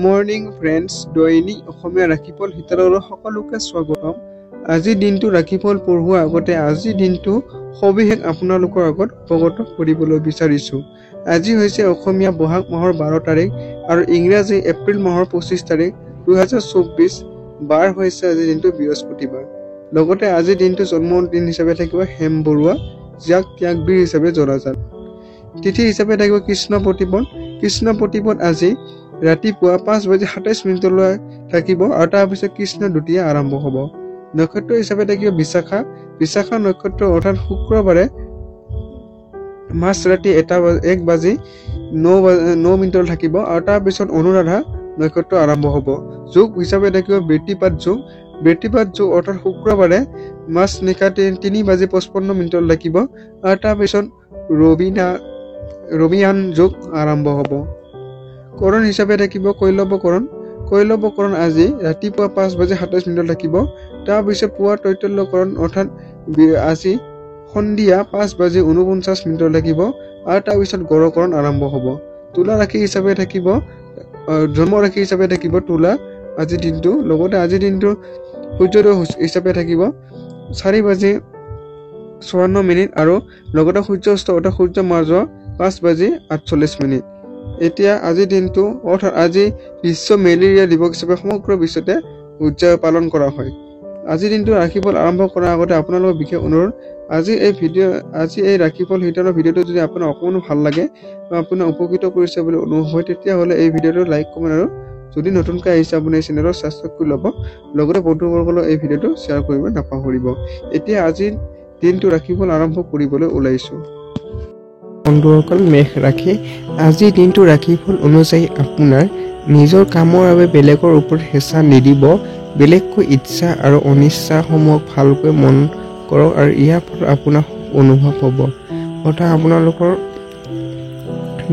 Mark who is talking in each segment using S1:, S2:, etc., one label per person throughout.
S1: Morning friends, দৈনিক অসমীয়া ৰাখিফল হিতাৰলৈ সকলোকে স্বাগতম। আজিৰ দিনটো ৰাখিফল পঢ়োৱাৰ আগতে আজিৰ দিনটো সবিশেষ আপোনালোকৰ আগত অৱগত কৰিবলৈ বিচাৰিছোঁ। আজি হৈছে অসমীয়া বহাগ মাহৰ 12 তাৰিখ আৰু ইংৰাজী এপ্ৰিল মাহৰ 25 তাৰিখ 2024। বাৰ হৈছে আজিৰ দিনটো বৃহস্পতিবাৰ। লগতে আজিৰ দিনটো জন্মদিন হিচাপে থাকিব হেম বৰুৱা, যাক ত্যাগবীৰ হিচাপে জনা যায়। তিথি হিচাপে থাকিব কৃষ্ণ প্ৰতিপদ। কৃষ্ণ প্ৰতিপদ আজি ৰাতিপুৱা 5:27 থাকিব আৰু তাৰপিছত কৃষ্ণ দ্বিতীয়া আৰম্ভ হ'ব। নক্ষত্ৰ হিচাপে থাকিব বিশাখা। বিশাখা নক্ষত্ৰ অৰ্থাৎ শুক্ৰবাৰে মাজৰাতি 1:09 থাকিব আৰু তাৰপিছত অনুৰাধা নক্ষত্ৰ আৰম্ভ হ'ব। যোগ হিচাপে থাকিব বৃত্তিপাত যোগ। বৃত্তিপাত যোগ অৰ্থাৎ শুক্ৰবাৰে মাজনিশা 3:55 থাকিব আৰু তাৰপিছত ৰবিয়ান যোগ আৰম্ভ হ'ব। কৰণ হিচাপে থাকিব কৈলৱকৰণ। কৈলৱকৰণ আজি ৰাতিপুৱা 5:27 থাকিব। তাৰপিছত পুৱা তৈতল্যকৰণ অৰ্থাৎ আজি সন্ধিয়া 5:49 থাকিব আৰু তাৰপিছত গড়কৰণ আৰম্ভ হ'ব। তুলা ৰাশি হিচাপে থাকিব জন্ম ৰাশি হিচাপে থাকিব তুলা আজিৰ দিনটো। লগতে আজিৰ দিনটো সূৰ্যোদয় হিচাপে থাকিব 4:54 আৰু লগতে সূৰ্য অস্ত অৰ্থাৎ সূৰ্য মাৰ্যোৱা 5:48। এতিয়া আজিৰ দিনটো অৰ্থাৎ আজি বিশ্ব মেলেৰিয়া দিৱস হিচাপে সমগ্ৰ বিশ্বতে পালন কৰা হয়। আজিৰ দিনটো ৰাশিফল আৰম্ভ কৰাৰ আগতে আপোনালোকৰ বিশেষ অনুৰোধ, আজি এই ৰাশিফল হিতাৰৰ ভিডিঅ'টো যদি আপোনাৰ অকণমান ভাল লাগে বা আপোনাক উপকৃত কৰিছে বুলি অনুভৱ হয়, তেতিয়াহ'লে এই ভিডিঅ'টো লাইক কমেণ্ট আৰু যদি নতুনকৈ আহিছে আপুনি এই চেনেলক ছাবস্ক্ৰাইব কৰি ল'ব। লগতে বন্ধুবৰ্গলৈ এই ভিডিঅ'টো শ্বেয়াৰ কৰিব নাপাহৰিব। এতিয়া আজিৰ দিনটো ৰাশিফল আৰম্ভ কৰিবলৈ ওলাইছোঁ। বন্ধুসকল, মেষ ৰাশি। আজিৰ দিনটো ৰাশিফল অনুযায়ী আপোনাৰ নিজৰ কামৰ বাবে বেলেগৰ ওপৰত হেঁচা নিদিব। বেলেগকৈ ইচ্ছা আৰু অনিচ্ছাসমূহক ভালকৈ মন কৰক আৰু ইয়াৰ ফলত আপোনাৰ অনুভৱ হ'ব। অৰ্থাৎ আপোনালোকৰ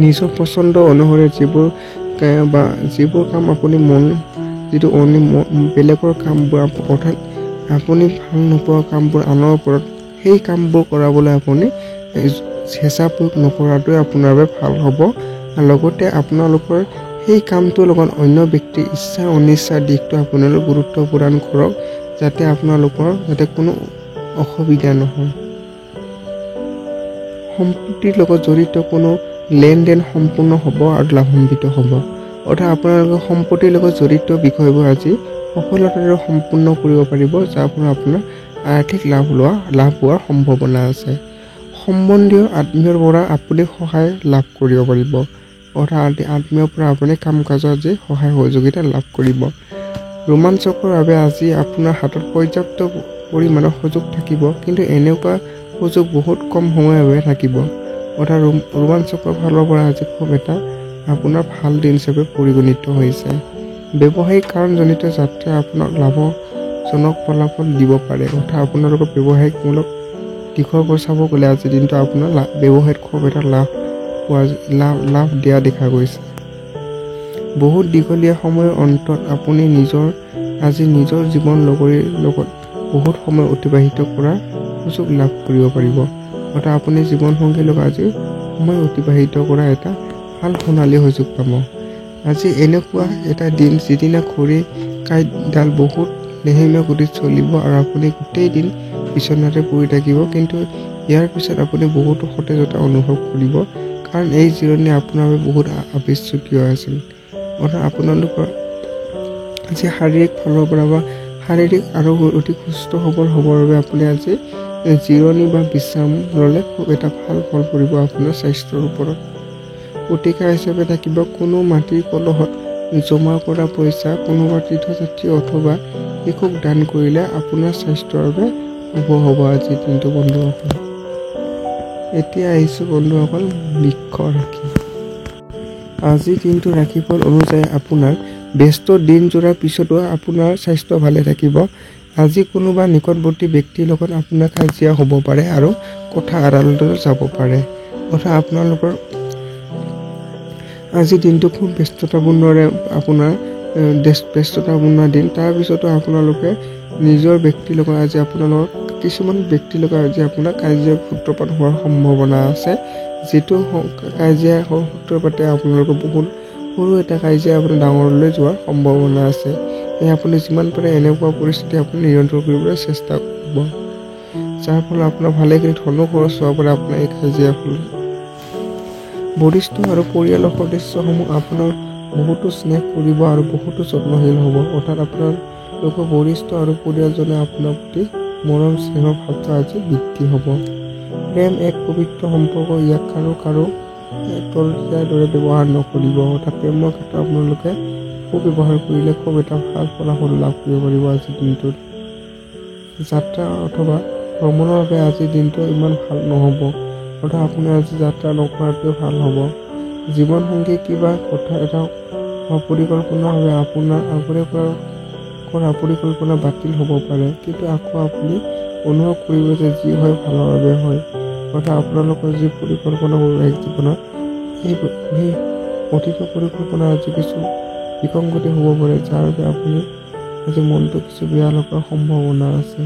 S1: নিজৰ পচন্দ অনুসৰি যিবোৰ কাম আপুনি বেলেগৰ কামবোৰ অৰ্থাৎ আপুনি ভাল নোপোৱা কামবোৰ আনৰ ওপৰত সেই কামবোৰ কৰাবলৈ আপুনি হেঁচা প্ৰয়োগ নকৰাটোৱে আপোনাৰ বাবে ভাল হ'ব। লগতে আপোনালোকৰ সেই কামটোৰ লগত অন্য ব্যক্তিৰ ইচ্ছা অনিচ্ছাৰ দিশটো আপোনালোকে গুৰুত্ব প্ৰদান কৰক, যাতে আপোনালোকৰ কোনো অসুবিধা নহয়। সম্পত্তিৰ লগত জড়িত কোনো লেনদেন সম্পূৰ্ণ হ'ব আৰু লাভান্বিত হ'ব। অৰ্থাৎ আপোনালোকে সম্পত্তিৰ লগত জড়িত বিষয়বোৰ আজি সফলতাৰে সম্পূৰ্ণ কৰিব পাৰিব, যাৰ ফলত আপোনাৰ আৰ্থিক লাভ হোৱাৰ সম্ভাৱনা আছে। সম্বন্ধীয় আত্মীয়ৰ পৰা আপুনি সহায় লাভ কৰিব পাৰিব। অৰ্থাৎ আত্মীয়ৰ পৰা আপুনি কাম কাজত আজি সহায় সহযোগিতা লাভ কৰিব। ৰোমাঞ্চকৰ বাবে আজি আপোনাৰ হাতত পৰ্যাপ্ত পৰিমাণৰ সুযোগ থাকিব, কিন্তু এনেকুৱা সুযোগ বহুত কম সময়ৰ বাবে থাকিব। অৰ্থাৎ ৰোমাঞ্চকৰ ফালৰ পৰা আজি খুব এটা আপোনাৰ ভাল দিন হিচাপে পৰিগণিত হৈছে। ব্যৱসায়িক কাৰণজনিত যাত্ৰাই আপোনাক লাভজনক ফলাফল দিব পাৰে। অৰ্থাৎ আপোনালোকৰ ব্যৱসায়িকমূলক দিশৰ পৰা চাব গ'লে আজিৰ দিনটো আপোনাৰ ব্যৱসায়ত খুব এটা লাভ দিয়া দেখা গৈছে। বহুত দীঘলীয়া সময়ৰ অন্তত আপুনি নিজৰ জীৱন লগৰীৰ লগত বহুত সময় অতিবাহিত কৰাৰ সুযোগ লাভ কৰিব পাৰিব। অৰ্থাৎ আপুনি জীৱনসংগীৰ লগত আজি সময় অতিবাহিত কৰা এটা ভাল সোণালী সুযোগ পাব। আজি এনেকুৱা এটা দিন যিদিনা ঘড়ী কাঁইটডাল বহুত লেহেমীয়া গতিত চলিব আৰু আপুনি গোটেই দিন বিচনাতে পৰি থাকিব, কিন্তু ইয়াৰ পিছত আপুনি বহুতো সতেজতা অনুভৱ কৰিব, কাৰণ এই জিৰণি আপোনাৰ বাবে বহুত আৱশ্যকীয় আছিল। অৰ্থাৎ আপোনালোকৰ আজি শাৰীৰিক ফালৰ পৰা বা শাৰীৰিক আৰু অধিক সুস্থ সবল হ'বৰ বাবে আপুনি আজি জিৰণি বা বিশ্ৰাম ল'লে খুব এটা ভাল ফল পৰিব আপোনাৰ স্বাস্থ্যৰ ওপৰত। প্ৰতিকাৰ হিচাপে থাকিব কোনো মাটিৰ কলহত জমা কৰা পইচা কোনোবা তীৰ্থযাত্ৰী অথবা শিশুক দান কৰিলে আপোনাৰ স্বাস্থ্যৰ বাবে শুভ হ'ব আজিৰ দিনটো বন্ধুসকল। এতিয়া আহিছোঁ বন্ধুসকল বৃষ ৰাশি। আজিৰ দিনটো ৰাশিফল অনুযায়ী আপোনাৰ ব্যস্ত দিনজোৰাৰ পিছতো আপোনাৰ স্বাস্থ্য ভালে থাকিব। আজি কোনোবা নিকটৱৰ্তী ব্যক্তিৰ লগত আপোনাৰ কাজিয়া হ'ব পাৰে আৰু কথা আদালতলৈ যাব পাৰে। অৰ্থাৎ আপোনালোকৰ আজিৰ দিনটো খুব ব্যস্ততাপূৰ্ণ দিন। তাৰপিছতো আপোনালোকে নিজৰ ব্যক্তিৰ লগত আজি আপোনালোকৰ কিছুমান ব্যক্তিৰ লগত আজি আপোনাৰ কাজিয়াৰ সূত্ৰপাত হোৱাৰ সম্ভাৱনা আছে, যিটো কাজিয়াৰ সূত্ৰপাতে আপোনালোকৰ বহুত সৰু এটা কাজিয়া আপোনাৰ ডাঙৰলৈ যোৱাৰ সম্ভাৱনা আছে। আপুনি যিমান পাৰে এনেকুৱা পৰিস্থিতি আপুনি নিয়ন্ত্ৰণ কৰিবলৈ চেষ্টা কৰিব, যাৰ ফলত আপোনাৰ ভালেখিনি ধনো খৰচ হোৱা পাৰে আপোনাৰ এই কাজিয়াৰ ফলত। বৰিষ্ঠ আৰু পৰিয়ালৰ সদস্যসমূহ আপোনাৰ বহুতো স্নেহ কৰিব আৰু বহুতো যত্নশীল হ'ব, অৰ্থাৎ আপোনালোকৰ বৰিষ্ঠ আৰু পৰিয়ালজনে আপোনাৰ প্ৰতি মৰম স্নেহৰ ভাৱটো আজি বৃদ্ধি হ'ব। প্ৰেম এক পবিত্ৰ সম্পৰ্ক, ইয়াক কাৰো তলতিয়াৰ দৰে ব্যৱহাৰ নকৰিব, অৰ্থাৎ প্ৰেমৰ ক্ষেত্ৰত আপোনালোকে ব্যৱহাৰ কৰিলে খুব এটা ভাল ফলাফল লাভ কৰিব পাৰিব আজিৰ দিনটোত। যাত্ৰা অথবা ভ্ৰমণৰ বাবে আজিৰ দিনটো ইমান ভাল নহ'ব, অৰ্থাৎ আপুনি আজি যাত্ৰা নকৰাটোৱে ভাল হ'ব। জীৱনসংগী কিবা কথা এটা পৰিকল্পনাভাৱে আপোনাৰ আগৰে কৰা পৰিকল্পনা বাতিল হ'ব পাৰে, কিন্তু আকৌ আপুনি অনুভৱ কৰিব যে যি হয় ভালৰ বাবে হয়, অৰ্থাৎ আপোনালোকৰ যি পৰিকল্পনা বৈবাহিক জীৱনত সেই অতীতৰ পৰিকল্পনা আজি কিছু বিসংগতি হ'ব পাৰে, যাৰ বাবে আপুনি আজি মনটো কিছু বেয়া লগাৰ সম্ভাৱনা আছে।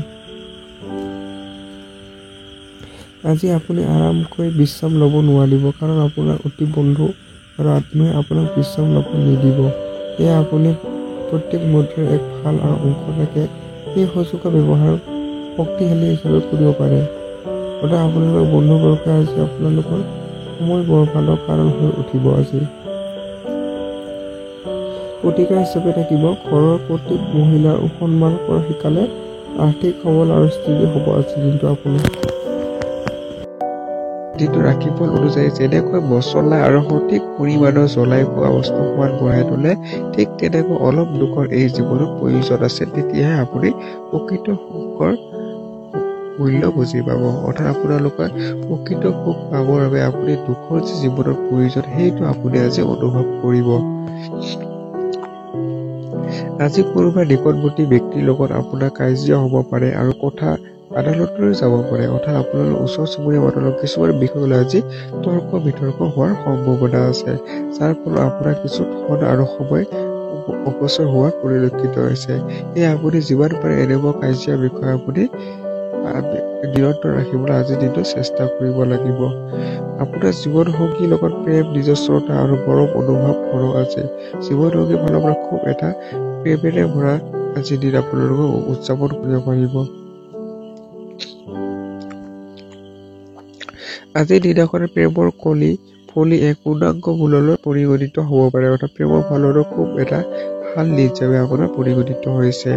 S1: আজি আপুনি আৰামকৈ বিশ্ৰাম ল'ব নোৱাৰিব, কাৰণ আপোনাৰ অতি বন্ধু আৰু আত্মীয় আপোনাক বিশ্ৰাম ল'ব নিদিব। সেয়ে আপুনি প্ৰত্যেক মুহূৰ্তৰ এক ভাল আৰু অংশ থাকে সেই সুযোগৰ ব্যৱহাৰ শক্তিশালী হিচাপে কৰিব পাৰে, অৰ্থাৎ আপোনালোকৰ বন্ধুবৰ্গে আজি আপোনালোকৰ সময় বৰবাদৰ কাৰণ হৈ উঠিব। আজি প্ৰতিকাৰ হিচাপে থাকিব ঘৰৰ প্ৰত্যেক মহিলাৰ সন্মান কৰা শিকালে আৰ্থিক সবল আৰু স্থিৰ হ'ব আজিৰ দিনটো আপোনাৰ। যিটো ৰাশিফল অনুযায়ী যেনেকৈ মছলা আৰু সঠিক পৰিমাণৰ জ্বলাই খোৱা বস্তু সোৱাদ বঢ়াই তোলে, ঠিক তেনেকৈ অলপ দুখৰ এই জীৱনত প্ৰয়োজন আছে, তেতিয়াহে আপুনি প্ৰকৃত সুখৰ মূল্য বুজি পাব, অৰ্থাৎ আপোনালোকৰ প্ৰকৃত সুখ পাবৰ বাবে আপুনি দুখৰ যি জীৱনৰ প্ৰয়োজন সেইটো আপুনি আজি অনুভৱ কৰিব। আজি কোনোবা নিকটৱৰ্তী ব্যক্তিৰ লগত আপোনাৰ কাজিয়া হ'ব পাৰে আৰু কথা আদালতলৈ যাব পাৰে, অৰ্থাৎ আপোনালোকৰ ওচৰ চুবুৰীয়া মানুহৰ কিছুমান বিষয় লৈ আজি তৰ্ক বিতৰ্ক হোৱাৰ সম্ভাৱনা আছে, যাৰ ফলত আপোনাৰ কিছু ধন আৰু সময় অপচয় হোৱা পৰিলক্ষিত হৈছে। সেয়ে আপুনি যিমান পাৰে এনেকুৱা কাজিয়া বিষয়ে আপুনি নিয়ন্ত্ৰণ ৰাখিবলৈ আজিৰ দিনটো চেষ্টা কৰিব লাগিব। আপোনাৰ জীৱনসংগীৰ লগত প্ৰেম, নিজস্বতা আৰু মৰম অনুভৱ কৰক। আজি জীৱনসংগীৰ ফালৰ পৰা খুব এটা প্ৰেমেৰে ভৰা আজিৰ দিন আপোনালোকে উদযাপন কৰিব পাৰিব। আজিৰ দিনাখনে প্ৰেমৰ ফলি এক পূৰ্ণাংগ মূললৈ পৰিগণিত হ'ব পাৰে, অৰ্থাৎ প্ৰেমৰ ফালৰো খুব এটা ভাল দিন হিচাপে আপোনাৰ পৰিগণিত হৈছে।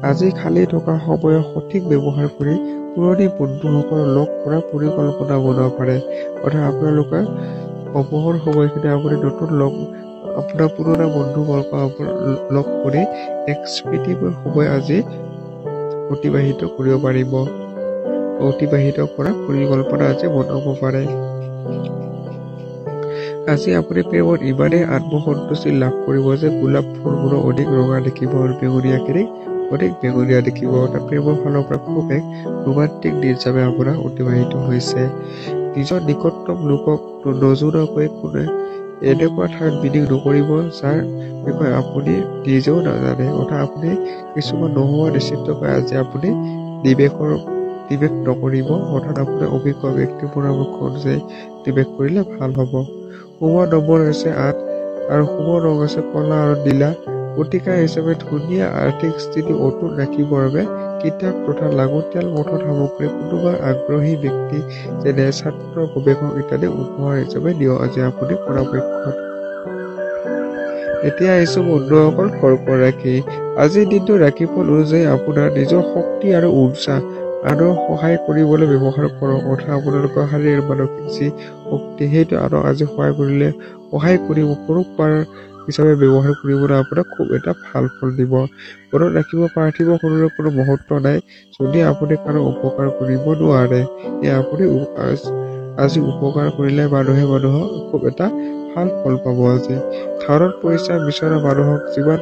S1: আজি খালী থকা সময় সঠিক ব্যৱহাৰ কৰি পুৰণি বন্ধুসকলক লগ কৰাৰ পৰিকল্পনা বনাব পাৰে, অৰ্থাৎ আপোনালোকৰ অৱসৰ সময়খিনি আপুনি আপোনাৰ পুৰণা বন্ধুবৰ্গ লগ কৰি এক স্মৃতিময় সময় আজি অতিবাহিত কৰিব পাৰিব, অতিবাহিত কৰাৰ পৰিকল্পনা আজি বনাব পাৰে। আজি আপুনি প্ৰেমত ইমানেই আত্মসন্তুষ্টি লাভ কৰিব যে গোলাপ ফুলবোৰো অধিক ৰঙা দেখিব আৰু বেঙুনীয়াখিনি অধিক বেঙুনীয়া দেখিব, অৰ্থাৎ প্ৰেমৰ ফালৰ পৰা খুব এক ৰোমান্টিক দিন হিচাপে আপোনাৰ অতিবাহিত হৈছে। নিজৰ নিকটতম লোকক নজনোৱাকৈ কোনে এনেকুৱা ঠাইত বিনিয়োগ নকৰিব যাৰ বিষয়ে আপুনি নিজেও নাজানে, অৰ্থাৎ আপুনি কিছুমান নোহোৱা নিশ্চিতকৈ আজি আপুনি নিৱেশ নকৰিব, অৰ্থাৎ আপোনাৰ অভিজ্ঞ ব্যক্তিৰ পৰামৰ্শ অনুযায়ী নিৱেশ কৰিলে ভাল হ'ব। শুভ নম্বৰ হৈছে 8 আৰু শুভ ৰং হৈছে কলা আৰু নীলা। প্ৰতিকাৰ হিচাপে ধুনীয়া আৰ্থিক স্থিতি অটুট ৰাখিবৰ বাবে কিতাপ তথা লাগতিয়াল পঠন সামগ্ৰী কোনোবা আগ্ৰহী ব্যক্তি যেনে ছাত্ৰ, গৱেষক ইত্যাদি উপহাৰ হিচাপে দিয়ক আজি আপুনি পৰাপক্ষত। এতিয়া আহিছো বন্ধুসকল কৰ্ক ৰাশি। আজিৰ দিনটো ৰাশিফল অনুযায়ী আপোনাৰ নিজৰ শক্তি আৰু উৰ্জা আনক সহায় কৰিবলৈ ব্যৱহাৰ কৰক, অৰ্থাৎ আপোনালোকৰ শাৰীৰিক মানসিক যি শক্তি সেইটো আনক আজি সহায় কৰি পুৰস্কাৰ হিচাপে ব্যৱহাৰ কৰিবলৈ আপোনাক খুব এটা ভাল ফল দিব। মনত ৰাখিব পাৰ্থিৱ শৰীৰৰ কোনো মহত্ব নাই যদি আপুনি কাৰো উপকাৰ কৰিব নোৱাৰে। আপুনি আজি উপকাৰ কৰিলে মানুহে মানুহক খুব এটা ভাল ফল পাব। আজি ধনত পইচা বিচৰা মানুহক যিমান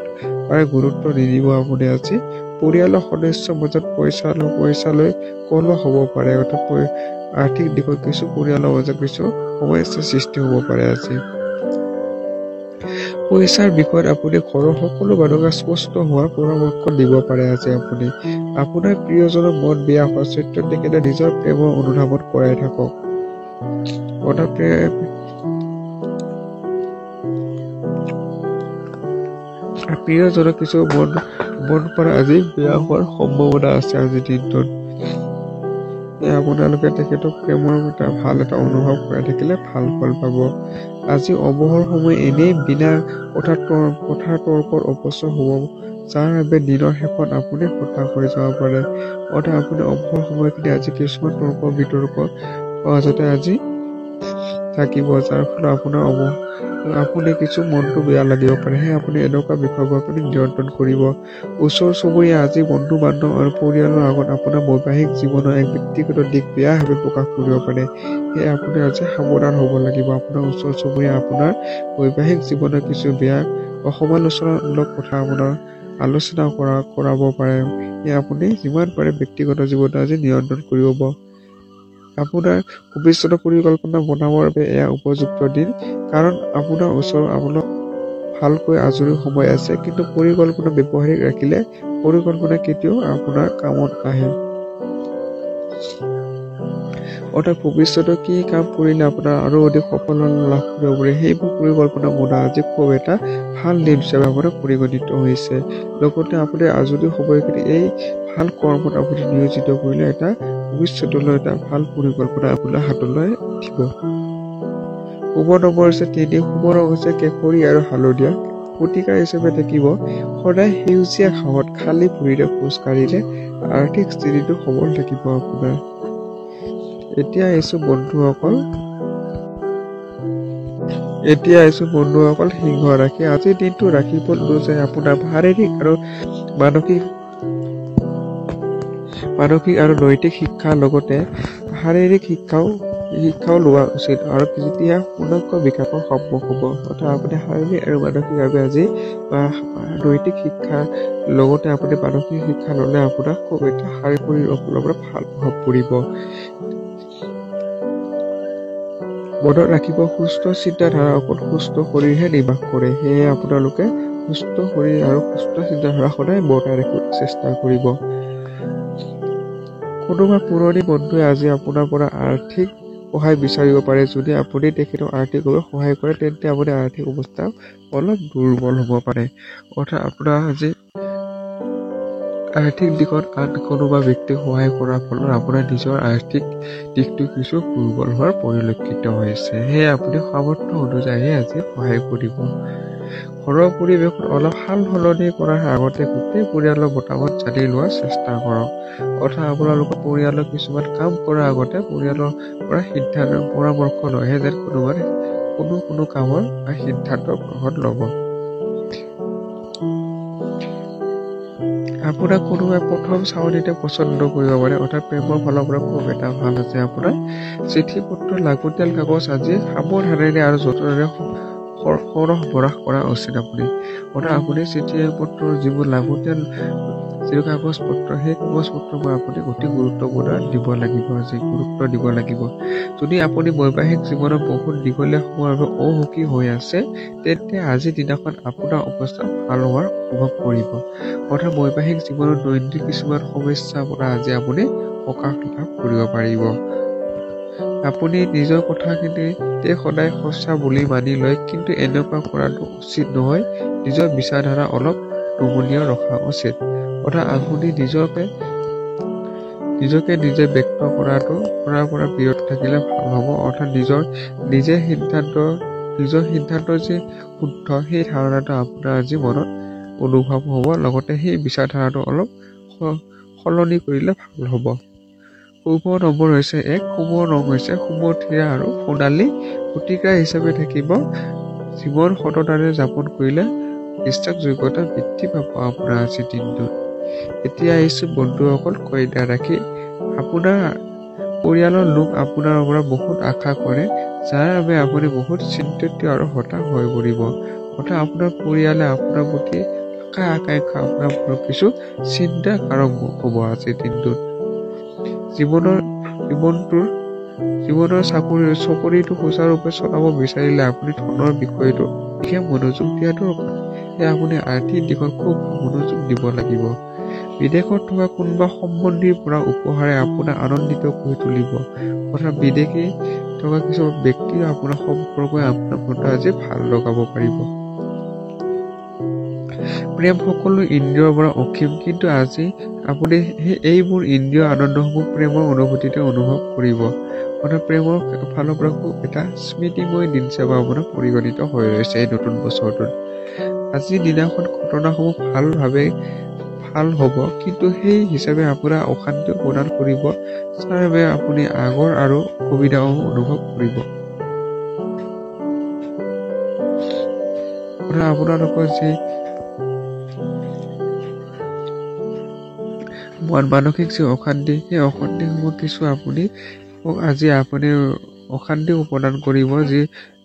S1: পাৰে গুৰুত্ব নিদিব আপুনি। আজি পৰিয়ালৰ সদস্যৰ মাজত পইচা লৈ কলহ হ'ব পাৰে, অৰ্থাৎ আৰ্থিক দিশত কিছু পৰিয়ালৰ মাজত কিছু সমস্যাৰ সৃষ্টি হ'ব পাৰে। আজি পইচাৰ বিষয়ত আপুনি ঘৰৰ সকলো মানুহকে স্পষ্ট হোৱাৰ পৰামৰ্শ দিব পাৰে। আজি আপুনি আপোনাৰ প্ৰিয়জনৰ মন বেয়া হোৱা স্বত্বেও তেখেতে নিজৰ প্ৰেমৰ অনুধাৱন কৰাই থাকক, অৰ্থাৎ প্ৰিয়জনক কিছু মন পৰা আজি বেয়া হোৱাৰ সম্ভাৱনা আছে আজিৰ দিনটোত। আপোনালোকে তেখেতক প্ৰেমৰ ভাল এটা অনুভৱ কৰি থাকিলে ভাল ফল পাব। আজি অৱসৰ সময় এনেই বিনা কথা তৰ্কৰ অপচয় হ'ব, যাৰ বাবে দিনৰ শেষত আপুনি হতাশ হৈ যাব পাৰে। অৰ্থাৎ আপুনি অৱসৰ সময়খিনি আজি কিছুমান তৰ্ক বিতৰ্ক মাজতে আজি থাকিব, যাৰ ফলত আপুনি কিছু মনটো বেয়া লাগিব পাৰে। সেয়ে আপুনি এনেকুৱা বিষয়বোৰ আপুনি নিয়ন্ত্ৰণ কৰিব। ওচৰ চুবুৰীয়া আজি বন্ধু বান্ধৱ আৰু পৰিয়ালৰ আগত আপোনাৰ বৈবাহিক জীৱনৰ এক ব্যক্তিগত দিশ বেয়াভাৱে প্ৰকাশ কৰিব পাৰে। সেয়ে আপুনি আজি সাৱধান হ'ব লাগিব। আপোনাৰ ওচৰ চুবুৰীয়া আপোনাৰ বৈবাহিক জীৱনৰ কিছু বেয়া বা সমালোচনামূলক কথা আপোনাৰ আলোচনা কৰাব পাৰে। সেয়ে আপুনি যিমান পাৰে ব্যক্তিগত জীৱনটো আজি নিয়ন্ত্ৰণ কৰিব। আপোনাৰ ভৱিষ্যতৰ পৰিকল্পনা বনাবৰ বাবে এয়া উপযুক্ত দিন, কাৰণ আপোনাৰ ওচৰত আপোনাৰ ভালকৈ আজৰি সময় আছে। কিন্তু পৰিকল্পনা ব্যৱহাৰিক ৰাখিলে পৰিকল্পনা কেতিয়াও আপোনাৰ কামত আহে। অৰ্থাৎ ভৱিষ্যতৰ কি কাম কৰিলে আপোনাৰ আৰু অধিক সফলতা লাভ কৰিব পাৰে, সেইবোৰ পৰিকল্পনা বনোৱা আজি খুব এটা ভাল দিন হিচাপে আপোনাৰ পৰিগণিত হৈছে। লগতে আপুনি আজৰি সময়খিনি এই ভাল কৰ্মত আপুনি নিয়োজিত কৰিলে এটা ভৱিষ্যতলৈ এটা ভাল পৰিকল্পনা আপোনাৰ হাতলৈ উঠিব। শুভ নম্বৰ হৈছে 3, শুভ ৰং হৈছে কেশৰী আৰু হালধীয়া। প্ৰতিকাৰ হিচাপে থাকিব সদায় সেউজীয়া ঘাঁহত খালী ভৰিৰে খোজ কাঢ়িলে আৰ্থিক স্থিতিটো সবল থাকিব আপোনাৰ। এতিয়া আহিছো বন্ধুসকল সিংহ ৰাশি। আজিৰ দিনটো ৰাশি ফল অনুযায়ী আপোনাৰ শাৰীৰিক আৰু মানসিক আৰু নৈতিক শিক্ষাৰ লগতে শাৰীৰিক শিক্ষাও লোৱা উচিত, আৰু যেতিয়া পূৰ্ণাংগ বিকাশৰ সম্ভৱ হ'ব। অৰ্থাৎ আপুনি শাৰীৰিক আৰু মানসিকভাৱে আজি নৈতিক শিক্ষাৰ লগতে আপুনি মানসিক শিক্ষা ল'লে আপোনাৰ খুব এটা শৰীৰৰ ফালৰ পৰা ভাল প্ৰভাৱ পৰিব। মনত ৰাখিব, সুস্থ চিন্তাধাৰা অকল সুস্থ শৰীৰহে নিৰ্বাহ কৰে। সেয়ে আপোনালোকে সুস্থ শৰীৰ আৰু সুস্থ চিন্তাধাৰা সদায় বৰ্তাই ৰাখিবলৈ চেষ্টা কৰিব। কোনোবা পুৰণি বন্ধুৱে আজি আপোনাৰ পৰা আৰ্থিক সহায় বিচাৰিব পাৰে। যদি আপুনি তেখেতক আৰ্থিকভাৱে সহায় কৰে, তেন্তে আপোনাৰ আৰ্থিক অৱস্থা অলপ দুৰ্বল হ'ব পাৰে। অৰ্থাৎ আপোনাৰ আজি আৰ্থিক দিশত আন কোনোবা ব্যক্তিক সহায় কৰাৰ ফলত আপোনাৰ নিজৰ আৰ্থিক দিশটো কিছু দুৰ্বল হোৱাৰ পৰিলক্ষিত হৈছে। সেয়ে আপুনি সামৰ্থ্য অনুযায়ী আজি সহায় কৰিব। ঘৰৰ পৰিৱেশত অলপ সাল সলনি কৰাৰ আগতে গোটেই পৰিয়ালৰ মতামত জানি লোৱাৰ চেষ্টা কৰক। অৰ্থাৎ আপোনালোকৰ পৰিয়ালৰ কিছুমান কাম কৰাৰ আগতে পৰিয়ালৰ পৰা সিদ্ধান্ত পৰামৰ্শ লৈহে যেন কোনো কামৰ সিদ্ধান্ত গ্ৰহণ ল'ব। আপোনাক কোনোবাই প্ৰথম চাৱনিতে পচন্দ কৰিব পাৰে। অৰ্থাৎ প্ৰেমৰ ফালৰ পৰা খুব এটা ভাল আছে। আপোনাৰ চিঠি পত্ৰ লাগতিয়াল কাগজ আজি সাৱধানেৰে আৰু যতনেৰে সৰবৰাহ কৰা উচিত আপুনি। অৰ্থাৎ আপুনি চিঠি পত্ৰৰ যিবোৰ লাগতিয়াল কাগজ পত্ৰ, সেই কাগজ পত্ৰবোৰ আপুনি অতি গুৰুত্ব দিব লাগিব। যদি আপুনি বৈবাহিক জীৱনত বহুত দীঘলীয়া সময়ৰ বাবে অসুখী হৈ আছে, তেন্তে আজিৰ দিনাখন আপোনাৰ অৱস্থা ভাল হোৱাৰ অনুভৱ কৰিব। অৰ্থাৎ বৈবাহিক জীৱনত দৈনন্দিন কিছুমান সমস্যাৰ পৰা আজি আপুনি সকাহ লাভ কৰিব পাৰিব। আপুনি নিজৰ কথাখিনিতে সদায় সঁচা বুলি মানি লয়, কিন্তু এনেকুৱা কৰাটো উচিত নহয়। নিজৰ বিচাৰধাৰা অলপ নমনীয় ৰখা উচিত। অৰ্থাৎ আপুনি নিজকে নিজে ব্যক্ত কৰাৰ পৰা বিৰত থাকিলে ভাল হ'ব। অৰ্থাৎ নিজৰ সিদ্ধান্ত যে শুদ্ধ, সেই ধাৰণাটো আপোনাৰ আজি মনত অনুভৱ হ'ব। লগতে সেই বিচাৰধাৰাটো অলপ সলনি কৰিলে ভাল হ'ব। শুভ নম্বৰ হৈছে 1, শুভ ৰং হৈছে সুমথিৰা আৰু সোণালী। প্ৰতিকাৰ হিচাপে থাকিব জীৱন সততাৰে যাপন কৰিলে বিশ্বাসযোগ্যতা বৃদ্ধি পাব আপোনাৰ আজিৰ দিনটোত। এতিয়া আহিছো বন্ধুসকল কন্যা ৰাশি। আপোনাৰ পৰিয়ালৰ লোক আপোনাৰ পৰা বহুত আশা কৰে, যাৰ বাবে আপুনি বহুত চিন্তিত আৰু হতাশ হৈ পৰিব। অৰ্থাৎ আপোনাৰ পৰিয়ালে আপোনাৰ প্ৰতি আকাংক্ষা আপোনাৰ কিছু চিন্তাৰ কাৰক হ'ব আজিৰ দিনটোত। জীৱনৰ চাকৰিটো সুচাৰুৰূপে চলাব বিচাৰিলে আপুনি ধনৰ বিষয়টো বিশেষ মনোযোগ দিয়াটো সেয়া আপুনি আৰ্থিক দিশত খুব মনোযোগ দিব লাগিব। বিদেশত থকা কোনোবা সম্বন্ধীৰ পৰা উপহাৰে আপোনাক আনন্দিত কৰি তুলিব। অৰ্থাৎ বিদেশী থকা কিছুমান ব্যক্তিয়ে আপোনাৰ সম্পৰ্কই আপোনাৰ মনটো আজি ভাল লগাব পাৰিব। প্ৰেম সকলো ইন্দ্ৰিয়ৰ পৰা অসীম, কিন্তু আজি আপুনি এইবোৰ ইন্দ্ৰিয় আনন্দসমূহ প্ৰেমৰ অনুভূতিতে অনুভৱ কৰিব। অৰ্থাৎ প্ৰেমৰ ফালৰ পৰা খুব এটা স্মৃতিময় দিন হিচাপে আপোনাৰ পৰিগণিত হৈ ৰৈছে এই নতুন বছৰটোত। আজিৰ দিনাখন ঘটনাসমূহ ভাল হ'ব, কিন্তু সেই হিচাপে আপোনাৰ অশান্তি প্ৰদান কৰিব, যাৰ বাবে আপুনি আগৰ আৰু অসুবিধাও অনুভৱ কৰিব। আপোনালোকৰ যি মানসিক যি অশান্তি, সেই অশান্তিসমূহ কিছু আপুনি অশান্তি প্ৰদান কৰিব, যি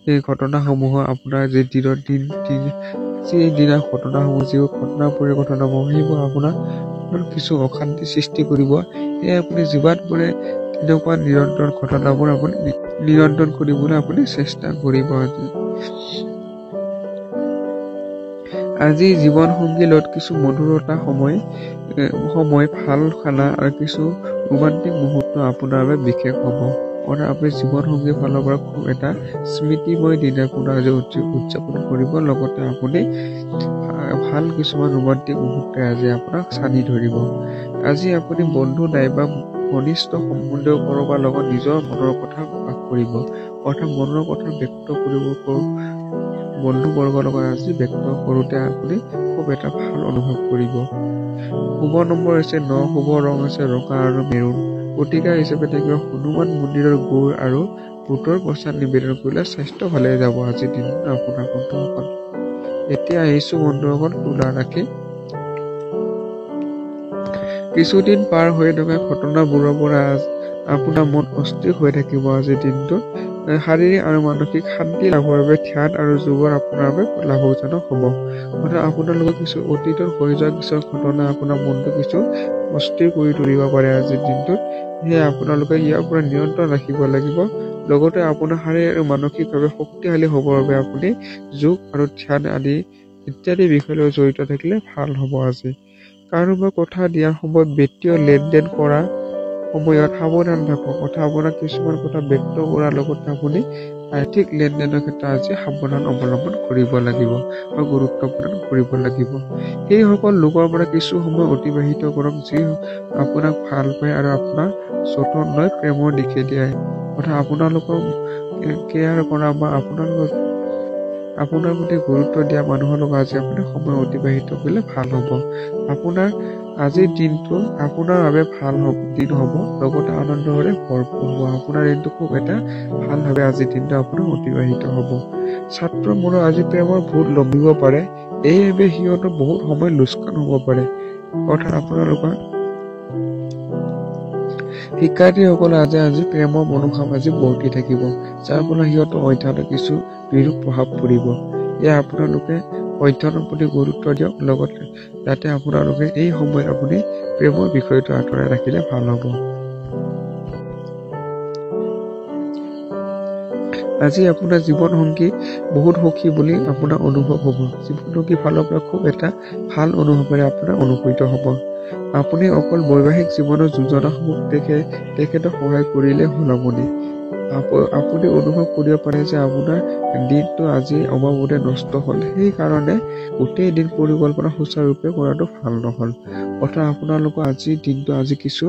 S1: এই ঘটনাসমূহ আপোনাৰ যি দিনৰ ঘটনাসমূহ, যিবোৰ ঘটনা পৰিঘটনাসমূহ, সেইবোৰ আপোনাৰ কিছু অশান্তি সৃষ্টি কৰিব। সেয়ে আপুনি যিমান পাৰে তেনেকুৱা নিৰন্তৰ ঘটনাবোৰ আপুনি নিয়ন্ত্ৰণ কৰিবলৈ আপুনি চেষ্টা কৰিব। আজি জীৱন সংগীৰ লগত কিছু মধুৰতা সময়, ভাল খানা আৰু কিছু ৰোমান্টিক মুহূৰ্ত আপোনাৰ বাবে বিশেষ হ'ব। অৰ্থাৎ আপুনি জীৱন সংগীৰ ফালৰ পৰা খুব এটা স্মৃতিময় দিন আপোনাৰ আজি উদযাপন কৰিব। লগতে আপুনি ভাল কিছুমান ৰোমান্টিক মুহূৰ্তে আজি আপোনাক চানি ধৰিব। আজি আপুনি বন্ধু নাইবা ঘনিষ্ঠ সম্বন্ধীয় কাৰোবাৰ লগত নিজৰ মনৰ কথা প্ৰকাশ কৰিব। অৰ্থাৎ মনৰ কথা ব্যক্ত কৰিব, বন্ধুবৰ্গৰ লগত আজি ব্যক্ত কৰোঁতে আপুনি খুব এটা ভাল অনুভৱ কৰিব। শুভ নম্বৰ হৈছে 9, শুভ ৰং হৈছে ৰঙা আৰু মেৰুন। প্ৰতিকাৰ হিচাপে থাকিব হনুমান মন্দিৰৰ গুৰ আৰু বুটৰ প্ৰসাদ নিবেদন কৰিলে স্বাস্থ্য ভালে যাব আজিৰ দিনটো আপোনাৰ বন্ধুসকল। এতিয়া আহিছো বন্ধুসকল তুলা ৰাশি। কিছুদিন পাৰ হৈ থকা ঘটনাবোৰৰ পৰা আপোনাৰ মন অস্থিৰ হৈ থাকিব আজিৰ দিনটোত। শাৰীৰিক আৰু মানসিক শান্তি লাভৰ বাবে ধ্যান আৰু যোগৰ আপোনাৰ বাবে লাভজনক হ'ব। অৰ্থাৎ আপোনালোকৰ কিছু অতীতত হৈ যোৱা কিছুমান ঘটনা আপোনাৰ মনটো কিছু অস্থিৰ কৰি তুলিব পাৰে আজিৰ দিনটোত। সেয়ে আপোনালোকে ইয়াৰ পৰা নিয়ন্ত্ৰণ ৰাখিব লাগিব। লগতে আপোনাৰ শাৰীৰিক আৰু মানসিকভাৱে শক্তিশালী হ'বৰ বাবে আপুনি যোগ আৰু ধ্যান আদি ইত্যাদি বিষয়ৰ লগত জড়িত থাকিলে ভাল হ'ব আজি। কাৰোবাক কথা দিয়াৰ সময়ত বিত্তীয় লেনদেন কৰা সময়ত সাৱধান থাকক। অৰ্থাৎ আপোনাৰ কিছুমান কথা ব্যক্ত কৰাৰ লগতে আপুনি আৰ্থিক লেনদেনৰ ক্ষেত্ৰত আজি সাৱধান অৱলম্বন কৰিব লাগিব বা গুৰুত্ব প্ৰদান কৰিব লাগিব। সেইসকল লোকৰ পৰা কিছু সময় অতিবাহিত কৰক যি আপোনাক ভাল পায় আৰু আপোনাক যতন লৈ প্ৰেমৰ দিশে দিয়ে। অৰ্থাৎ আপোনালোকৰ কেয়াৰ কৰা বা আপোনাৰ প্ৰতি গুৰুত্ব দিয়া মানুহৰ লগত আজি আপুনি সময় অতিবাহিত কৰিলে ভাল হ'ব। আপোনাৰ আজিৰ দিনটো আপোনাৰ বাবে ভাল দিন হ'ব, লগতে আনন্দৰে ভৰপূৰ হ'ব। আপোনাৰ দিনটো খুব এটা ভালভাৱে আজিৰ দিনটো আপোনাৰ অতিবাহিত হ'ব। ছাত্ৰৰ মনত আজি প্ৰেমৰ ভূত লম্বিব পাৰে, এইবাবে সিহঁতৰ বহুত সময় লোকচান হ'ব পাৰে। অৰ্থাৎ আপোনালোকৰ শিক্ষাৰ্থীসকলে আজি প্ৰেমৰ মনোভাৱ আজি বৰ্তি থাকিব, যাৰ ফলত সিহঁতৰ অধ্যয়নত কিছু বিৰূপ প্ৰভাৱ পৰিব। এয়া আপোনালোকে অধ্যয়নৰ প্ৰতি গুৰুত্ব দিয়ক, লগতে যাতে আপোনালোকে এই সময়ত আপুনি প্ৰেমৰ বিষয়টো আঁতৰাই ৰাখিলে ভাল হ'ব। আজি আপোনাৰ জীৱন সংগী বহুত সুখী বুলি আপোনাৰ অনুভৱ হ'ব। জীৱন সংগীৰ ফালৰ পৰা খুব এটা ভাল অনুভৱেৰে আপোনাৰ অনুভূত হ'ব। আপুনি অকল বৈবাহিক জীৱনৰ যোজনাসমূহ তেখেতক সহায় কৰিলে হ'ল। আপুনি অনুভৱ কৰিব পাৰে যে আপোনাৰ দিনটো আজি অবাবতে নষ্ট হ'ল, সেইকাৰণে গোটেই দিন পৰিকল্পনা সুচাৰুৰূপে কৰাটো ভাল নহ'ল। অৰ্থাৎ আপোনালোকৰ আজিৰ দিনটো আজি কিছু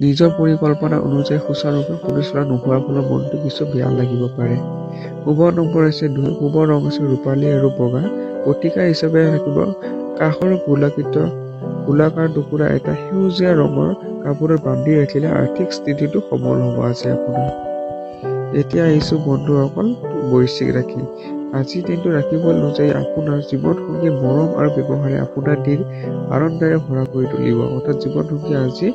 S1: নিজৰ পৰিকল্পনা অনুযায়ী সুচাৰুৰূপে পৰিচালনা নোহোৱাৰ ফলত মনটো কিছু বেয়া লাগিব পাৰে। শুভ নম্বৰ হৈছে 2, শুভ ৰং হৈছে ৰূপালী আৰু বগা। প্ৰতিকাৰ হিচাপে থাকিব কাষৰ গোলাকাৰ টুকুৰা এটা সেউজীয়া ৰঙৰ কাপোৰত বান্ধি ৰাখিলে আৰ্থিক স্থিতিটো সবল হ'ব আজি আপোনাৰ। এতিয়া আহিছো বন্ধুসকল বৃশ্চিক ৰাশি। আজিৰ দিনটো ৰাখিব অনুযায়ী আপোনাৰ জীৱন সংগী মৰম আৰু ব্যৱহাৰে আপোনাৰ দিন আনন্দেৰে ভৰা কৰি তুলিব। অৰ্থাৎ জীৱন সংগী আজি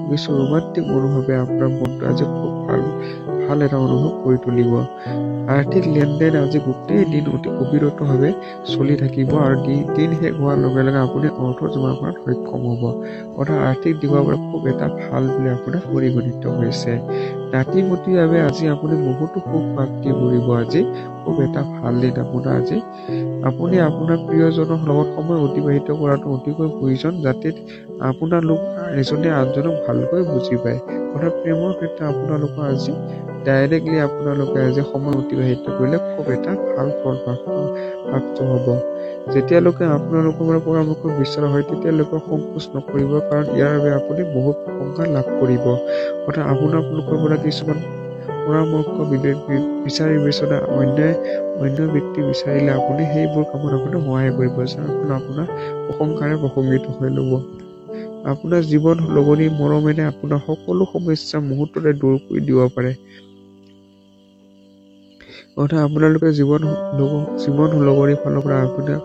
S1: কিছু ৰোমান্টিক মনোভাৱে আপোনাৰ মনটো আজি খুব ভাল এটা অনুভৱ কৰি তুলিব। আৰ্থিক লেনদেন আজি গোটেই দিন অতি অবিৰতভাৱে চলি থাকিব আৰু দিন শেষ হোৱাৰ লগে লগে আপুনি অৰ্থ জমা কৰাত সক্ষম হ'ব। অৰ্থাৎ আৰ্থিক দিশৰ পৰা খুব এটা ভাল বুলি আপোনাৰ পৰিগণিত হৈছে। নাতি-পুতিৰ বাবে আজি আপুনি বহুতো সুখ প্ৰাপ্তি কৰিব। আজি খুব এটা ভাল দিন আপোনাৰ আজি। আপুনি আপোনাৰ প্ৰিয়জনৰ লগত সময় অতিবাহিত কৰাটো অতিকৈ প্ৰয়োজন, যাতে আপোনালোক এজনে আনজনক ভালকৈ বুজি পায়। অৰ্থাৎ প্ৰেমৰ ক্ষেত্ৰত আপোনালোকৰ আজি ডাইৰেক্টলি আপোনালোকে আজি সময় অতিবাহিত কৰিলে খুব এটা ভাল ফল প্ৰাপ্ত হ'ব। যেতিয়ালৈকে আপোনালোকৰ পৰা পৰামৰ্শ বিচৰা হয় তেতিয়ালৈকে সংকোচ নকৰিব, কাৰণ ইয়াৰ বাবে আপুনি বহুত প্ৰশংসা লাভ কৰিব। অৰ্থাৎ আপোনালোকৰ পৰা কিছুমান পৰামৰ্শ বিচাৰি বিচৰা অন্য ব্যক্তি বিচাৰিলে আপুনি সেইবোৰ কামত আপুনি সহায় কৰিব, যাৰ ফলত আপোনাৰ প্ৰশংসাৰে প্ৰশংসিত হৈ ল'ব। আপোনাৰ জীৱন লগৰী মৰমেৰে আপোনাৰ সকলো সমস্যা মুহূৰ্ততে দূৰ কৰি দিব পাৰে। অৰ্থাৎ আপোনালোকে জীৱন লগৰীৰ ফালৰ পৰা আপোনাৰ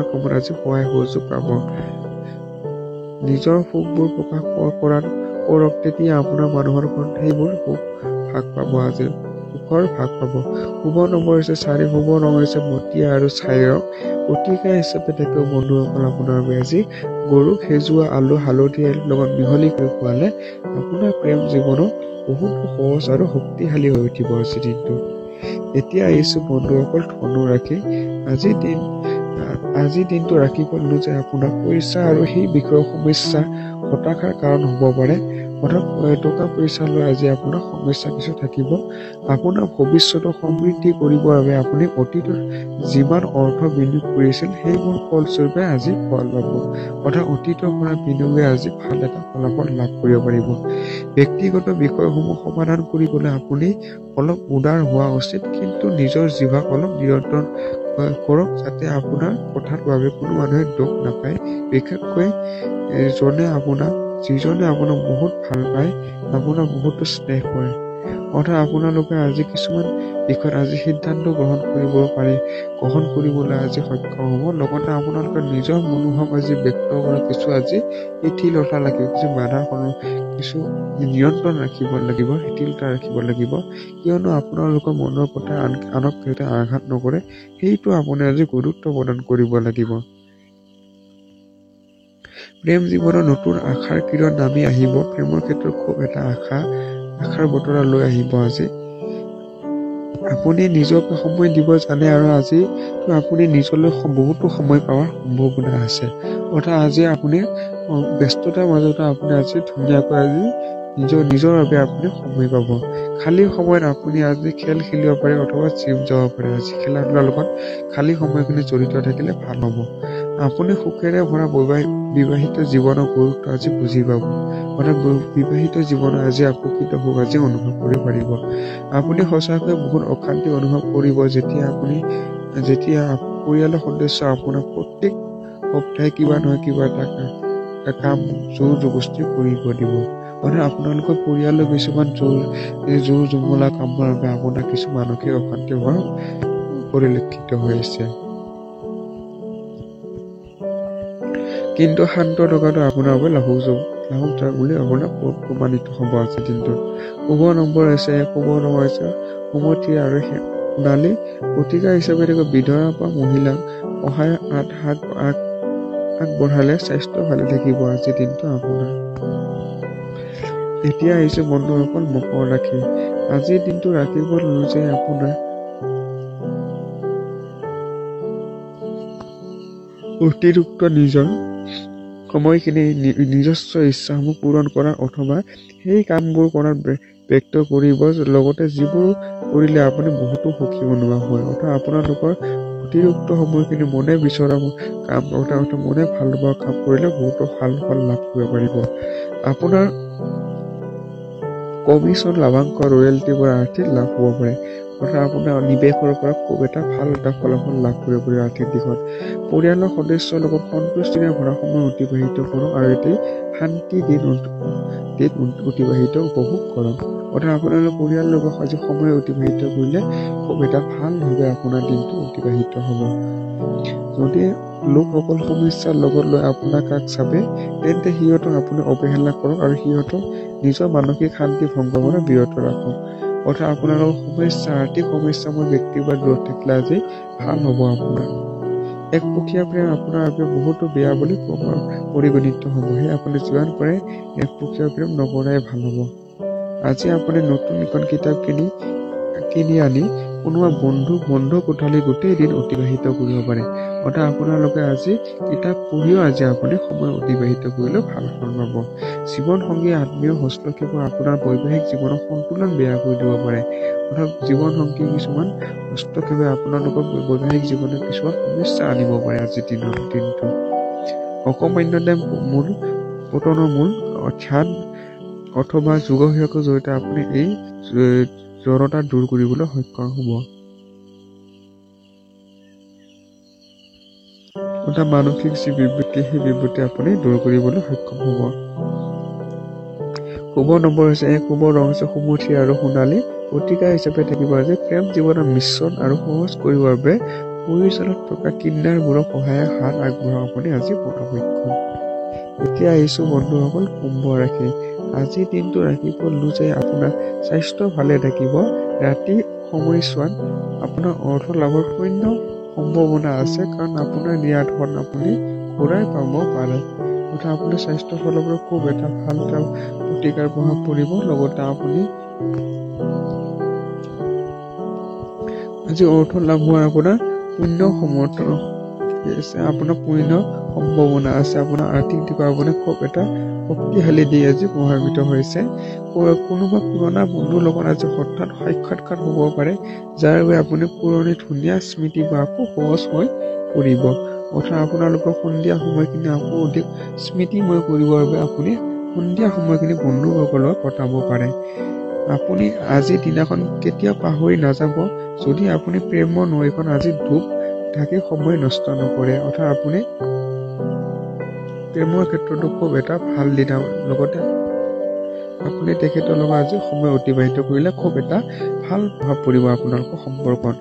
S1: কামত আজি সহায় সহযোগ পাব। নিজৰ সুখবোৰ প্ৰকাশ কৰক, তেতিয়া আপোনাৰ মানুহৰ ঘৰত সেইবোৰ সুখ ভাগ পাব। আজি সুখৰ ভাগ পাব। শুভ নম্বৰ হৈছে 4, শুভ ৰং হৈছে মটীয়া আৰু ছাই ৰং। প্ৰতিকাৰ হিচাপে থাকে বন্ধুসকল আপোনাৰ বাবে আজি গৰুক সেজুৱা আলু হালধিৰ লগত মিহলি কৰি খোৱালে আপোনাৰ প্ৰেম জীৱনো বহুত সহজ আৰু শক্তিশালী হৈ উঠিব আজি দিনটো। এতিয়া আহিছো বন্ধুসকল ধনু ৰাশি। আজিৰ দিনটো ৰাশিফল অনুযায়ী আপোনাৰ পইচা আৰু সেই বিষয়ৰ সমস্যা হতাশাৰ কাৰণ হ'ব পাৰে। অৰ্থাৎ টকা পইচা লৈ আজি আপোনাৰ সমস্যা কিছু থাকিব। আপোনাৰ ভৱিষ্যতক সমৃদ্ধি কৰিবৰ বাবে আপুনি অতীতত যিমান অৰ্থ বিনিয়োগ কৰিছিল সেইবোৰ ফলস্বৰূপে আজি ফল পাব। অৰ্থাৎ অতীতৰ পৰা বিনিয়োগে আজি ভাল এটা ফলাফল লাভ কৰিব পাৰিব। ব্যক্তিগত বিষয়সমূহ সমাধান কৰিবলৈ আপুনি অলপ উদাৰ হোৱা উচিত, কিন্তু নিজৰ জিভাক অলপ নিয়ন্ত্ৰণ কৰক, যাতে আপোনাৰ কথাৰ বাবে কোনো মানুহে দুখ নাপায়। বিশেষকৈ যিজনে আপোনাক বহুত ভাল পায়, আপোনাক বহুতো স্নেহ কৰে। অৰ্থাৎ আপোনালোকে আজি কিছুমান বিষয়ত আজি সিদ্ধান্ত গ্ৰহণ কৰিবলৈ আজি সক্ষম হ'ব। লগতে আপোনালোকে নিজৰ মনোভাৱ আজি ব্যক্ত কৰা কিছু আজি শিথিলতা লাগিব, কিছু নিয়ন্ত্ৰণ ৰাখিব লাগিব, শিথিলতা ৰাখিব লাগিব। কিয়নো আপোনালোকৰ মনৰ কথা আনক যাতে আঘাত নকৰে সেইটো আপুনি আজি গুৰুত্ব প্ৰদান কৰিব লাগিব। প্ৰেম জীৱনত নতুন আশাৰ কিৰণ নামি আহিব। প্ৰেমৰ ক্ষেত্ৰত খুব এটা আশাৰ বতৰা লৈ আহিব আজি। আপুনি নিজকে সময় দিব জানে আৰু আজি আপুনি নিজলৈ বহুতো সময় পাৱাৰ সম্ভাৱনা আছে। অৰ্থাৎ আজি আপুনি ব্যস্ততাৰ মাজতে আপুনি আজি ধুনীয়াকৈ আজি নিজৰ বাবে আপুনি সময় পাব। খালী সময়ত আপুনি আজি খেল খেলিব পাৰে অথবা জিম যাব পাৰে। আজি খেলা ধূলাৰ লগত খালী সময়খিনি জড়িত থাকিলে ভাল হ'ব। আপুনি সুখেৰে ভৰা বিবাহিত জীৱনৰ গুৰুত্ব আজি বুজি পাব। অৰ্থাৎ বিবাহিত জীৱনৰ আজি প্ৰকৃত সুখ আজি অনুভৱ কৰিব পাৰিব। আপুনি সঁচাকৈ বহুত অশান্তি অনুভৱ কৰিব যেতিয়া পৰিয়ালৰ সদস্য আপোনাক প্ৰত্যেক সপ্তাহে কিবা নহয় কিবা এটা কাম জোৰ জবস্তি কৰিব দিব। অৰ্থাৎ আপোনালোকৰ পৰিয়ালৰ কিছুমান জোৰ জুমলা কামৰ বাবে আপোনাৰ কিছু মানসিক অশান্তি হোৱা পৰিলক্ষিত হৈ আছে। কিন্তু শান্ত থকাটো আপোনাৰ বাবে লাভজনক বুলি আপোনাৰ প্ৰমাণিত হ'ব আজিৰ দিনটোত। শুভ নম্বৰ হৈছে সুমথি আৰু সোণালী। প্ৰতিকাৰ হিচাপে বিধৱা বা মহিলাক সহায়ৰ হাত আগবঢ়ালে স্বাস্থ্য ভালে থাকিব আজিৰ দিনটো আপোনাৰ। এতিয়া আহিছে বন্ধুসকল মকৰ ৰাশি। আজিৰ দিনটো ৰাশিফল অনুযায়ী আপোনাৰ অতিৰিক্ত নিজৰ সময়খিনি নিজস্ব ইচ্ছাসমূহ পূৰণ কৰা অথবা সেই কামবোৰ কৰাত ব্যক্ত কৰিব। লগতে যিবোৰ কৰিলে আপুনি বহুতো সুখী অনুভৱ হয়। অৰ্থাৎ আপোনালোকৰ অতিৰিক্ত সময়খিনি মনে বিচৰা কাম অৰ্থাৎ মনে ভাল পোৱা কাম কৰিলে বহুতো ভাল ফল লাভ কৰিব পাৰিব। আপোনাৰ কমিশ্যন লাভাংশ ৰয়েলটিৰ পৰা আৰ্থিক লাভ হ'ব পাৰে। অৰ্থাৎ আপোনাৰ নিৱেশৰ পৰা খুব এটা ভাল এটা ফলাফল লাভ কৰিব পাৰে আৰ্থিক দিশত। পৰিয়ালৰ সদস্যৰ লগত সন্তুষ্টিৰে ভৰা সময় অতিবাহিত কৰক আৰু এটি শান্তি দিন অতিবাহিত উপভোগ কৰক। অৰ্থাৎ আপোনালোকৰ পৰিয়ালৰ লগত আজি সময় অতিবাহিত কৰিলে খুব এটা ভালভাৱে আপোনাৰ দিনটো অতিবাহিত হ'ব। যদি লোকসকল সমস্যাৰ লগত লৈ আপোনাৰ কাষ চাপে তেন্তে সিহঁতক আপুনি অৱহেলা কৰক আৰু সিহঁতক নিজৰ মানসিক শান্তি ভংগ কৰা বিৰত ৰাখক। অৰ্থাৎ আপোনালোকৰ আৰ্থিক সমস্যাবোৰ ব্যক্তিৰ পৰা দূৰত থাকিলে আজি ভাল হ'ব আপোনাৰ। একপক্ষীয়া প্ৰেম আপোনাৰ বাবে বহুতো বেয়া বুলি পৰিগণিত হ'ব। সেয়ে আপুনি যিমান পাৰে একপক্ষীয়া প্ৰেম নকৰাই ভাল হ'ব। আজি আপুনি নতুন এখন কিতাপ কিনি আনি কোনোবা বন্ধ কোঠালি গোটেই দিন অতিবাহিত কৰিব পাৰে। অৰ্থাৎ আপোনালোকে আজি কিতাপ পঢ়িও আজি আপুনি সময় অতিবাহিত কৰিলেও ভাল ফল পাব। জীৱন সংগী আত্মীয় হস্তক্ষেপে আপোনাৰ বৈবাহিক জীৱনৰ সন্তুলন বেয়া কৰি দিব পাৰে। অৰ্থাৎ জীৱন সংগী কিছুমান হস্তক্ষেপে আপোনালোকৰ বৈবাহিক জীৱনত কিছুমান সমস্যা আনিব পাৰে আজিৰ দিনটো। অকমান্যতা পতনৰ মূল ধ্যান অথবা যোগভ্যাসৰ জৰিয়তে আপুনি এই জড়তা দূৰ কৰিবলৈ সক্ষম হ'ব। অৰ্থাৎ মানসিক যি বিবৃতি সেই বিবৃতি আপুনি দূৰ কৰিবলৈ সক্ষম হ'ব। শুভ নম্বৰ হৈছে 1, শুভ ৰং হৈছে সুমথি আৰু সোণালী। প্ৰতিকাৰ হিচাপে থাকিব যে প্ৰেম জীৱনৰ মিশ্ৰণ আৰু সহজ কৰিবৰ বাবে পৰিচালত থকা কিন্নাৰবোৰৰ সহায়ক হাত আগবঢ়াব আপুনি আজি পৰাপক্ষম। এতিয়া আহিছো বন্ধুসকল কুম্ভ ৰাশি। আজিৰ দিনটো ৰাশিফল অনুযায়ী আপোনাৰ স্বাস্থ্য ভালে থাকিব। ৰাতি সময়ছোৱাত আপোনাৰ অৰ্থ লাভৰ শূন্য সম্ভাৱনা আছে, কাৰণ আপোনাৰ দিয়া ধন আপুনি ঘূৰাই পাব পাৰে। অৰ্থাৎ আপোনাৰ স্বাস্থ্যৰ ফালৰ পৰা খুব এটা ভাল প্ৰতিকাৰ প্ৰভাৱ পৰিব। লগতে আপুনি আজি অৰ্থ লাভ হোৱাৰ আপোনাৰ পূৰ্ণ সমৰ্থন আছে, আপোনাৰ পূৰ্ণ সম্ভাৱনা আছে। আপোনাৰ আৰ্থিক দিশত আপুনি খুব এটা শক্তিশালী দি আজি প্ৰভাৱিত হৈছে। কোনোবা পুৰণা বন্ধুৰ লগত আজি হঠাৎ সাক্ষাৎকাৰ হ'ব পাৰে, যাৰ বাবে আপুনি পুৰণি ধুনীয়া স্মৃতি বা আকৌ সহজ হৈ পৰিব। অৰ্থাৎ আপোনালোকৰ সন্ধিয়া সময়খিনি আকৌ অধিক স্মৃতিময় কৰিবৰ বাবে আপুনি সন্ধিয়া সময়খিনি বন্ধুসকলৰ লগত কটাব পাৰে। আপুনি আজিৰ দিনাখন কেতিয়াও পাহৰি নাযাব, যদি আপুনি প্ৰেমৰ নৈখন আজি ডুব থাকি সময় নষ্ট নকৰে। অৰ্থাৎ আপুনি প্ৰেমৰ ক্ষেত্ৰতো খুব এটা ভাল দিনা, লগতে আপুনি তেখেতৰ লগত আজি সময় অতিবাহিত কৰিলে খুব এটা ভাল প্ৰভাৱ পৰিব আপোনালোকৰ সম্পৰ্কত।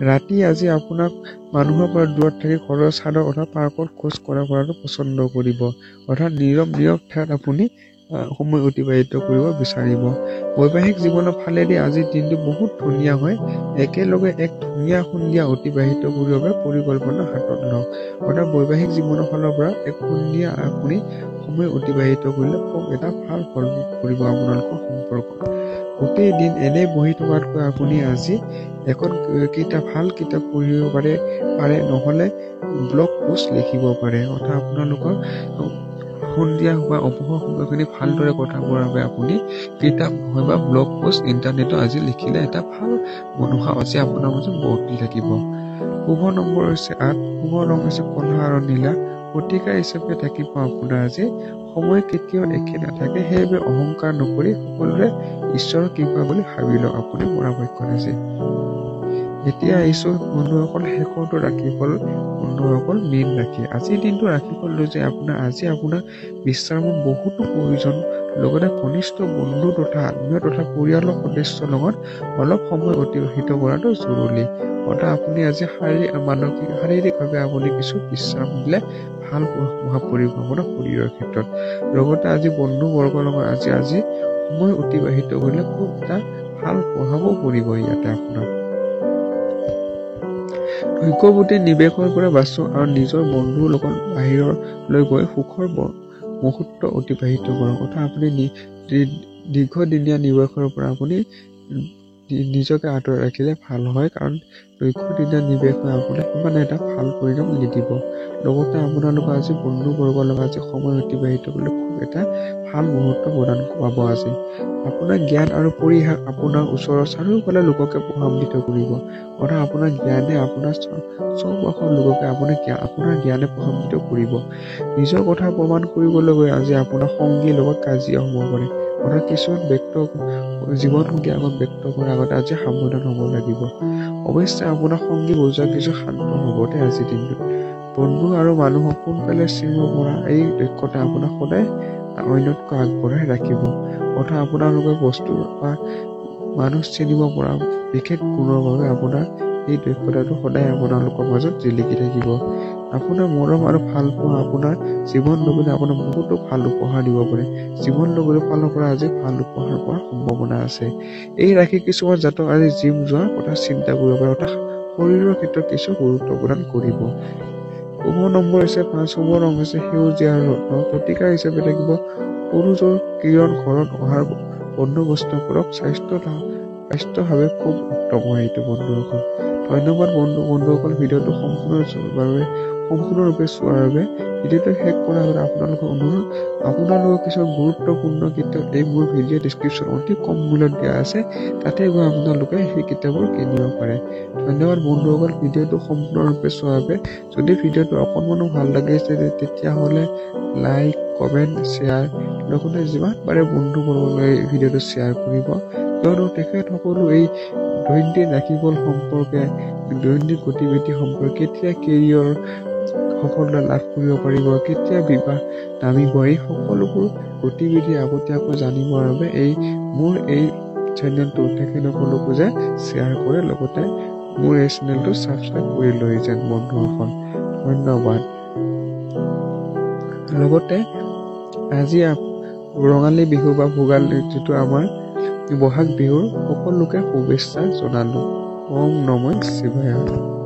S1: ৰাতি আজি আপোনাক মানুহৰ পৰা দূৰত থাকি ঘৰৰ চাদৰ অথবা পাৰ্কত খোজ কৰাটো পচন্দ কৰিব। অৰ্থাৎ নীৰৱ ঠাইত আপুনি সময় অতিবাহিত কৰিব বিচাৰিব। বৈবাহিক জীৱনৰ ফালেদি আজিৰ দিনটো বহুত ধুনীয়া হয়। একেলগে এক ধুনীয়া সন্ধিয়া অতিবাহিত কৰিবৰ বাবে পৰিকল্পনা হাতত লওক। অৰ্থাৎ বৈবাহিক জীৱনৰ ফালৰ পৰা এক সন্ধিয়া আপুনি সময় অতিবাহিত কৰিলে খুব এটা ভাল ফল কৰিব আপোনালোকৰ সম্পৰ্কত। গোটেই দিন এনেই বহি থকাতকৈ আপুনি আজি এখন ভাল কিতাপ পঢ়িব পাৰে, নহ'লে ব্লগ পোষ্ট লিখিব পাৰে। অৰ্থাৎ আপোনালোকৰ সন্ধিয়া বা অৱসৰ সময়খিনি ভালদৰে কটাবৰ বাবে আপুনি কিতাপ নহয় বা ব্লগ পোষ্ট ইণ্টাৰনেটত আজি লিখিলে এটা ভাল মনোভাৱ আজি আপোনাৰ মাজত বৰ্তি থাকিব। শুভ নম্বৰ হৈছে 8, শুভ ৰং হৈছে কলা আৰু নীলা। প্ৰতিকাৰ হিচাপে থাকিব আপোনাৰ আজি সময় কেতিয়াও একে নাথাকে, সেইবাবে অহংকাৰ নকৰি সকলোৰে ঈশ্বৰৰ কৃপা বুলি ভাবি লওক আপুনি পৰাপক্ষত আছে। এতিয়া আহিছো বন্ধুসকল শেষৰটো ৰাশিফল বন্ধুসকল মীন ৰাশি। আজিৰ দিনটো ৰাশিফল যে আজি আপোনাৰ বিশ্ৰামৰ বহুতো প্ৰয়োজন। লগতে ঘনিষ্ঠ বন্ধু তথা আত্মীয় তথা পৰিয়ালৰ সদস্যৰ লগত অলপ সময় অতিবাহিত কৰাটো জৰুৰী। অৰ্থাৎ আপুনি আজি শাৰীৰিকভাৱে আপুনি কিছু বিশ্ৰাম দিলে ভাল প্ৰভাৱ পৰিব আপোনাৰ শৰীৰৰ ক্ষেত্ৰত। লগতে আজি বন্ধু বৰ্গৰ লগত আজি সময় অতিবাহিত কৰিলে খুব এটা ভাল প্ৰভাৱো পৰিব ইয়াতে আপোনাৰ। ঐক্যৱতী নিৱেশৰ পৰা বাচক আৰু নিজৰ বন্ধুৰ লগত বাহিৰলৈ গৈ সুখৰ মুহূৰ্ত অতিবাহিত কৰক। অৰ্থাৎ আপুনি দীৰ্ঘদিনীয়া নিৱেশৰ পৰা আপুনি নিজকে আঁতৰাই ৰাখিলে ভাল হয়, কাৰণ দীৰ্ঘদিনীয়া নিৱেশে আপোনাক ইমান এটা ভাল পৰিণাম নিদিব। লগতে আপোনালোকে আজি বন্ধু বৰ্গৰ লগত আজি সময় অতিবাহিত কৰিলে খুব এটা ভাল মুহূৰ্ত প্ৰদান পাব আজি। আপোনাৰ জ্ঞান আৰু পৰিহাস আপোনাৰ ওচৰৰ চাৰিওফালে লোককে প্ৰভাৱিত কৰিব। অৰ্থাৎ আপোনাৰ জ্ঞানে আপোনাৰ চৌপাশৰ লোককে আপোনাৰ জ্ঞানে প্ৰভাৱিত কৰিব। নিজৰ কথা প্ৰমাণ কৰিবলৈ গৈ আজি আপোনাৰ সংগীৰ লগত কাজিয়া হ'ব পাৰে। অৰ্থাৎ কিছুমান জীৱনসংগী আগত ব্যক্ত কৰাৰ আগতে আজি সাৱধান হ'ব লাগিব। অৱশ্যে আপোনাৰ সংগী বুজোৱা কিছু শান্ত হ'বতে আজিৰ দিনটোত। বন্ধু আৰু মানুহক সোনকালে চিনিব পৰা এই দক্ষতা আপোনাক সদায় অন্যতকৈ আগবঢ়াই ৰাখিব। অৰ্থাৎ আপোনালোকে বস্তু বা মানুহ চিনিব পৰা বিশেষ গুণৰ বাবে আপোনাৰ এই দক্ষতাটো সদায় আপোনালোকৰ মাজত জিলিকি থাকিব। আপোনাৰ মৰম আৰু ভাল পোৱা আপোনাৰ জীৱন লগতে আপোনাৰ বহুতো ভাল উপহাৰ দিব পাৰে। জীৱন লগৰ ফালৰ পৰা আজি ভাল উপহাৰ পোৱাৰ সম্ভাৱনা আছে। এই ৰাশি কিছুমান জাতক আজি জিম যোৱাৰ কথা চিন্তা কৰিব পাৰে, অৰ্থাৎ শৰীৰৰ ক্ষেত্ৰত কিছু গুৰুত্ব প্ৰদান কৰিব। শুভ নম্বৰ হৈছে 5, শুভ ৰং হৈছে সেউজীয়া আৰু ৰত্ন। প্ৰতিকাৰ হিচাপে থাকিব সূৰ্যৰ কিৰণ ঘৰত অহাৰ বন্দোবস্ত কৰক। স্বাস্থ্যভাৱে খুব উত্তম হয় এইটো বন্ধুসকল। ধন্যবাদ বন্ধুসকল ভিডিঅ'টো সম্পূৰ্ণৰূপে চোৱাৰ বাবে। ভিডিঅ'টো শেষ কৰাৰ আগতে আপোনালোকৰ অনুৰোধ, আপোনালোকৰ কিছুমান গুৰুত্বপূৰ্ণ কিতাপ এই মোৰ ভিডিঅ' ডিছক্ৰিপশ্যন অতি কম মূল্যত দিয়া আছে, তাতে গৈ আপোনালোকে সেই কিতাপবোৰ কিনিব পাৰে। ধন্যবাদ বন্ধুসকল ভিডিঅ'টো সম্পূৰ্ণৰূপে চোৱাৰ বাবে। যদি ভিডিঅ'টো অকণমানো ভাল লাগিছে তেতিয়াহ'লে লাইক, কমেণ্ট, শ্বেয়াৰ লগতে যিমান পাৰে বন্ধুবৰ্গলৈ ভিডিঅ'টো শ্বেয়াৰ কৰিব, কিয়নো তেখেতসকলো এই দৈনন্দিন ৰাশিফল সম্পৰ্কে, দৈনন্দিন গতিবিধি সম্পৰ্কে, কেতিয়া কেৰিয়াৰ সফলতা লাভ কৰিব পাৰিব, কেতিয়া বিবাহ নামিব, এই সকলোবোৰ গতিবিধি আগতীয়াকৈ জানিবৰ বাবে মোৰ এই চেনেলটো তেখেতসকলকো যে শ্বেয়াৰ কৰে, লগতে মোৰ এই চেনেলটো ছাবস্ক্ৰাইব কৰি লৈ যেন বন্ধুসকল। ধন্যবাদ। লগতে আজি ৰঙালী বিহু বা ভোগালী যিটো আমাৰ বহাগ বিহুৰ সকলোকে শুভেচ্ছা জনালোঁ। ওম নমঃ শিৱায়।